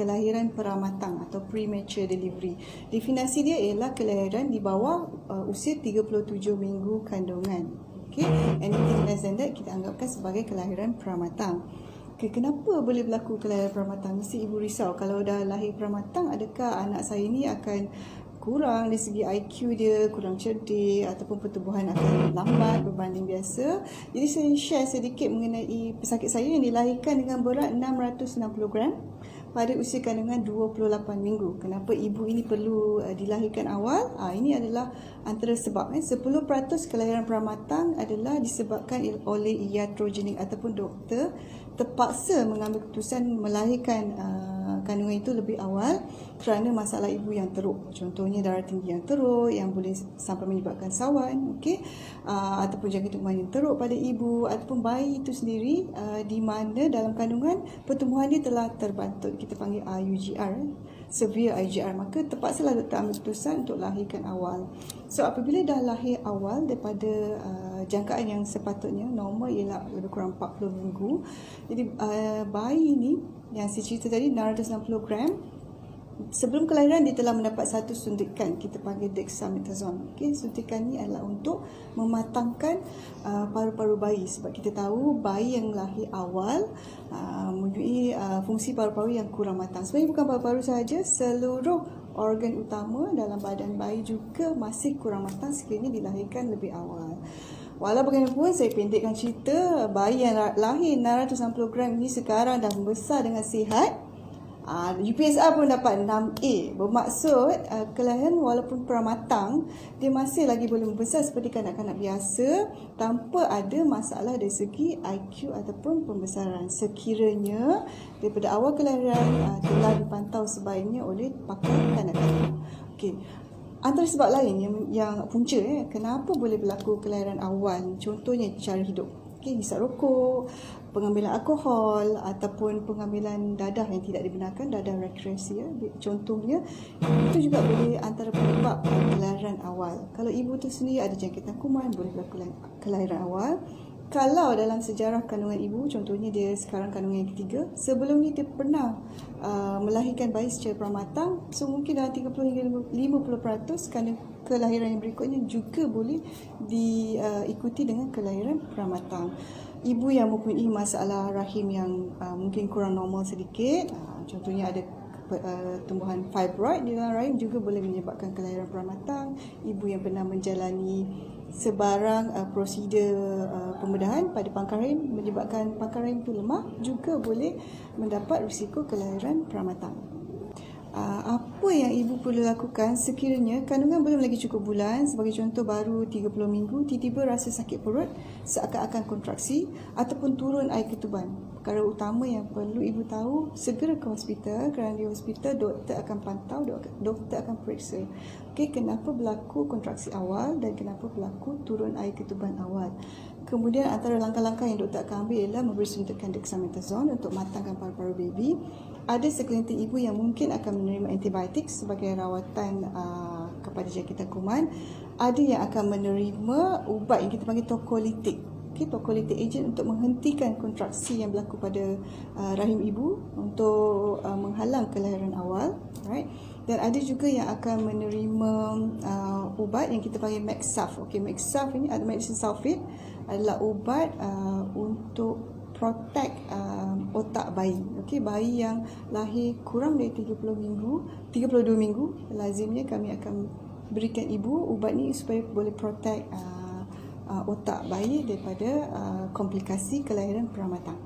kelahiran peramatang atau premature delivery. Definisi dia ialah kelahiran di bawah usia 37 minggu kandungan. Okay? Anything less than that kita anggapkan sebagai kelahiran peramatang. Okay, kenapa boleh berlaku kelahiran peramatang? Mesti ibu risau, kalau dah lahir peramatang, adakah anak saya ni akan kurang dari segi IQ dia, kurang cerdik ataupun pertumbuhan akan lambat berbanding biasa. Jadi saya share sedikit mengenai pesakit saya yang dilahirkan dengan berat 660 gram pada usia kandungan 28 minggu. Kenapa ibu ini perlu dilahirkan awal? Ini adalah antara sebab. 10% kelahiran peramatang adalah disebabkan oleh iatrogenik ataupun doktor terpaksa mengambil keputusan melahirkan kandungan itu lebih awal kerana masalah ibu yang teruk. Contohnya darah tinggi yang teruk yang boleh sampai menyebabkan sawan, ataupun jangkit tubuh yang teruk pada ibu, ataupun bayi itu sendiri di mana dalam kandungan pertumbuhan dia telah terbantut. Kita panggil IUGR, severe IUGR. Maka terpaksalah doktor ambil keputusan untuk lahirkan awal. So apabila dah lahir awal daripada jangkaan yang sepatutnya normal ialah lebih kurang 40 minggu. Jadi bayi ni yang saya cerita tadi 660 gram, sebelum kelahiran dia telah mendapat satu suntikan, kita panggil dexamethasone. Suntikan ni adalah untuk mematangkan paru-paru bayi, sebab kita tahu bayi yang lahir awal mempunyai fungsi paru-paru yang kurang matang. Sebenarnya bukan paru-paru sahaja, seluruh organ utama dalam badan bayi juga masih kurang matang sekiranya dilahirkan lebih awal. Walau bagaimanapun, saya pendekkan cerita, bayi yang lahir 660 gram ini sekarang dah membesar dengan sihat. UPSR pun dapat 6A. Bermaksud kelahiran walaupun peramatang, dia masih lagi boleh membesar seperti kanak-kanak biasa tanpa ada masalah dari segi IQ ataupun pembesaran. Sekiranya daripada awal kelahiran telah dipantau sebaiknya oleh pakar kanak-kanak. Okey. Antara sebab lain yang punca kenapa boleh berlaku kelahiran awal, contohnya cara hidup. Hisap rokok, pengambilan alkohol ataupun pengambilan dadah yang tidak dibenarkan, dadah rekreasi contohnya, itu juga boleh antara penyebab kelahiran awal. Kalau ibu tu sendiri ada jangkitan kuman, boleh berlaku kelahiran awal. Kalau dalam sejarah kandungan ibu, contohnya dia sekarang kandungan yang ketiga, sebelum ni dia pernah melahirkan bayi secara peramatang, so mungkin dalam 30 hingga 50% kelahiran yang berikutnya juga boleh diikuti dengan kelahiran peramatang. Ibu yang mempunyai masalah rahim yang mungkin kurang normal sedikit, contohnya ada tumbuhan fibroid di dalam rahim juga boleh menyebabkan kelahiran peramatang. Ibu yang pernah menjalani sebarang prosedur pembedahan pada pangkal rahim menyebabkan pangkal rahim itu lemah juga boleh mendapat risiko kelahiran peramatang. Apa yang ibu perlu lakukan sekiranya kandungan belum lagi cukup bulan, sebagai contoh baru 30 minggu, tiba-tiba rasa sakit perut, seakan-akan kontraksi ataupun turun air ketuban. Perkara utama yang perlu ibu tahu, segera ke hospital, kerana di hospital doktor akan pantau, doktor akan periksa. Kenapa berlaku kontraksi awal dan kenapa berlaku turun air ketuban awal. Kemudian antara langkah-langkah yang doktor akan ambil ialah memberi suntikan dexamethasone untuk matangkan paru-paru baby. Ada segelintir ibu yang mungkin akan menerima antibiotik sebagai rawatan kepada jangkitan kuman. Ada yang akan menerima ubat yang kita panggil tokolitik. Tokolitik agent untuk menghentikan kontraksi yang berlaku pada rahim ibu untuk menghalang kelahiran awal. Dan ada juga yang akan menerima ubat yang kita panggil Maxaf. Maxaf ini ada medicine sulfate, adalah ubat untuk protect otak bayi. Bayi yang lahir kurang dari 32 minggu, lazimnya kami akan berikan ibu ubat ni supaya boleh protect otak bayi daripada komplikasi kelahiran peramatang.